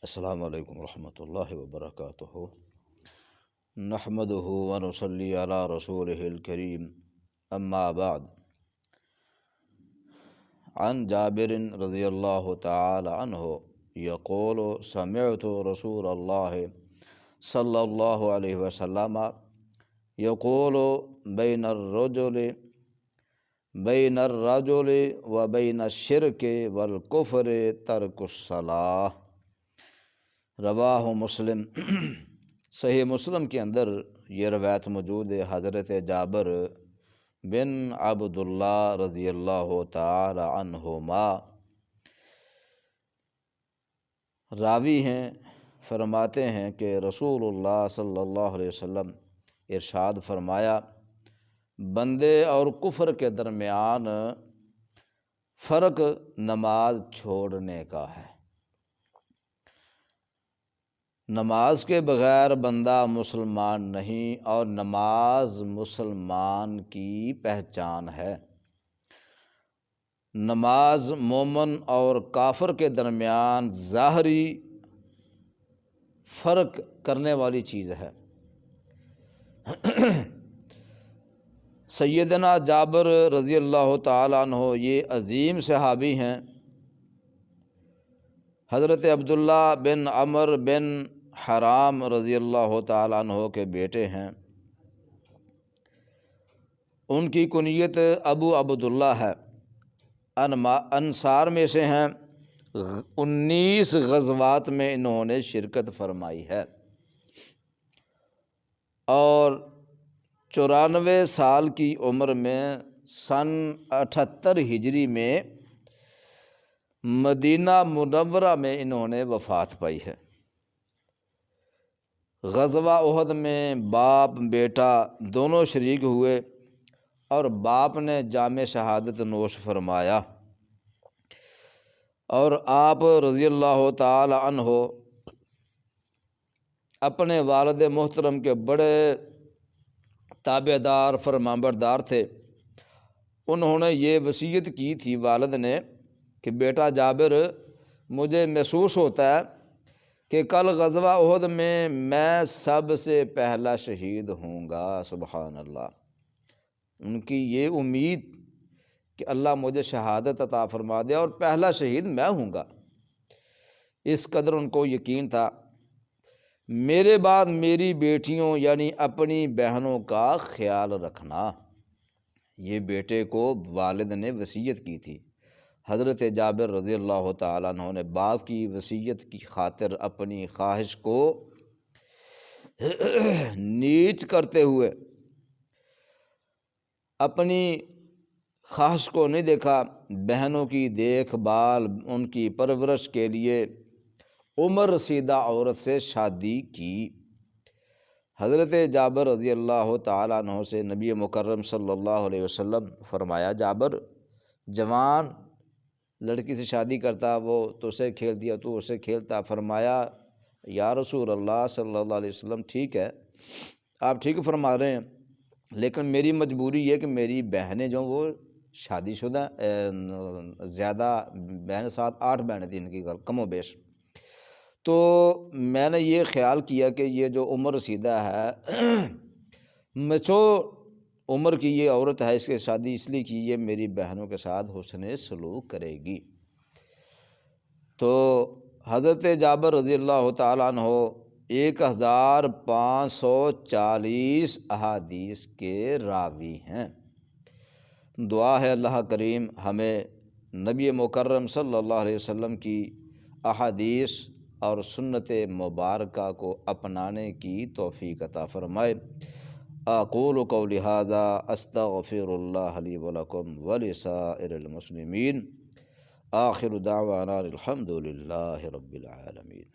السلام علیکم ورحمۃ اللہ وبرکاتہ۔ نحمدہ ونصلی علی رسولہ الکریم، اما بعد۔ عن جابر رضی اللہ تعالی عنہ یقول سمعت رسول اللہ صلی اللہ علیہ وسلم یقول بین الرجل و بین الشرک والکفر ترک الصلاۃ، رواہ مسلم۔ صحیح مسلم کے اندر یہ روایت موجود ہے حضرت جابر بن عبداللہ رضی اللہ تعالی عنہما راوی ہیں، فرماتے ہیں کہ رسول اللہ صلی اللہ علیہ وسلم ارشاد فرمایا، بندے اور کفر کے درمیان فرق نماز چھوڑنے کا ہے۔ نماز کے بغیر بندہ مسلمان نہیں، اور نماز مسلمان کی پہچان ہے۔ نماز مومن اور کافر کے درمیان ظاہری فرق کرنے والی چیز ہے۔ سیدنا جابر رضی اللہ تعالیٰ عنہ یہ عظیم صحابی ہیں، حضرت عبداللہ بن عمر بن حرام رضی اللہ تعالیٰ عنہ کے بیٹے ہیں۔ ان کی کنیت ابو عبداللہ ہے، انصار میں سے ہیں۔ 19 غزوات میں انہوں نے شرکت فرمائی ہے، اور 94 سال کی عمر میں سن 78 ہجری میں مدینہ منورہ میں انہوں نے وفات پائی ہے۔ غزوہ احد میں باپ بیٹا دونوں شریک ہوئے، اور باپ نے جام شہادت نوش فرمایا، اور آپ رضی اللہ تعالی عنہ اپنے والد محترم کے بڑے تابع دار فرمانبردار تھے۔ انہوں نے یہ وصیت کی تھی والد نے کہ بیٹا جابر، مجھے محسوس ہوتا ہے کہ کل غزوہ احد میں سب سے پہلا شہید ہوں گا۔ سبحان اللہ۔ ان کی یہ امید کہ اللہ مجھے شہادت عطا فرما دے اور پہلا شہید میں ہوں گا، اس قدر ان کو یقین تھا۔ میرے بعد میری بیٹیوں یعنی اپنی بہنوں کا خیال رکھنا، یہ بیٹے کو والد نے وصیت کی تھی۔ حضرت جابر رضی اللہ تعالیٰ عنہ نے باپ کی وصیت کی خاطر اپنی خواہش کو نیچ کرتے ہوئے اپنی خواہش کو نہیں دیکھا، بہنوں کی دیکھ بھال، ان کی پرورش کے لیے عمر رسیدہ عورت سے شادی کی۔ حضرت جابر رضی اللہ تعالیٰ عنہ سے نبی مکرم صلی اللہ علیہ وسلم فرمایا، جابر جوان لڑکی سے شادی کرتا، وہ تو اسے کھیل دیا، تو اسے کھیلتا۔ فرمایا، یا رسول اللہ صلی اللہ علیہ وسلم، ٹھیک ہے، آپ ٹھیک فرما رہے ہیں، لیکن میری مجبوری یہ کہ میری بہنیں جو وہ شادی شدہ زیادہ بہنیں 7-8 بہنیں تھیں ان کی کم و بیش، تو میں نے یہ خیال کیا کہ یہ جو عمر رسیدہ ہے، میچور عمر کی یہ عورت ہے، اس کے شادی اس لیے کی یہ میری بہنوں کے ساتھ حسن سلوک کرے گی۔ تو حضرت جابر رضی اللہ تعالیٰ عنہ 1540 احادیث کے راوی ہیں۔ دعا ہے اللہ کریم ہمیں نبی مکرم صلی اللہ علیہ وسلم کی احادیث اور سنت مبارکہ کو اپنانے کی توفیق عطا فرمائے۔ اقول قولی ھذا استغفر اللہ لی ولکم ولسائر المسلمین، آخر دعوانا الحمد للہ رب العالمین۔